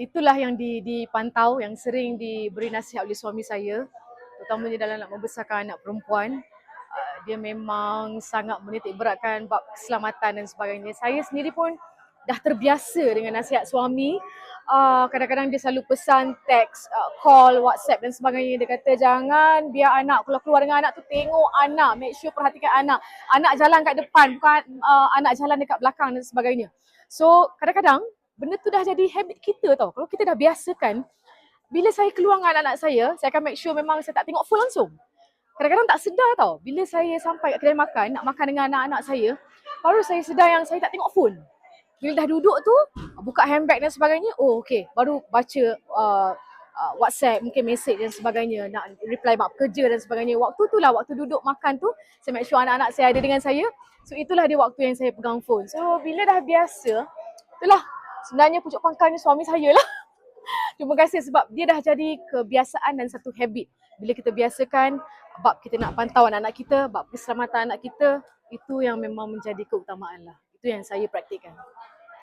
itulah yang dipantau, yang sering diberi nasihat oleh suami saya, terutamanya dalam nak membesarkan anak perempuan. Dia memang sangat menitik beratkan bab keselamatan dan sebagainya. Saya sendiri pun dah terbiasa dengan nasihat suami. Kadang-kadang dia selalu pesan teks, call, WhatsApp dan sebagainya. Dia kata jangan biar anak, kalau keluar dengan anak tu tengok anak, make sure perhatikan anak. Anak jalan kat depan, bukan anak jalan dekat belakang dan sebagainya. So kadang-kadang benda tu dah jadi habit kita tau. Kalau kita dah biasakan, bila saya keluar dengan anak-anak saya akan make sure memang saya tak tengok phone langsung. Kadang-kadang tak sedar tau, bila saya sampai kat kedai makan, nak makan dengan anak-anak saya, baru saya sedar yang saya tak tengok phone. Bila dah duduk tu, buka handbag dan sebagainya, oh okey, baru baca WhatsApp, mungkin mesej dan sebagainya, nak reply bab kerja dan sebagainya. Waktu tu lah, waktu duduk makan tu, saya make sure anak-anak saya ada dengan saya. So itulah dia waktu yang saya pegang phone. So bila dah biasa, itulah sebenarnya pucuk pangkalnya suami saya lah. Terima kasih sebab dia dah jadi kebiasaan dan satu habit. Bila kita biasakan, bab kita nak pantau anak-anak kita, bab keselamatan anak kita, itu yang memang menjadi keutamaan lah. Itu yang saya praktikkan.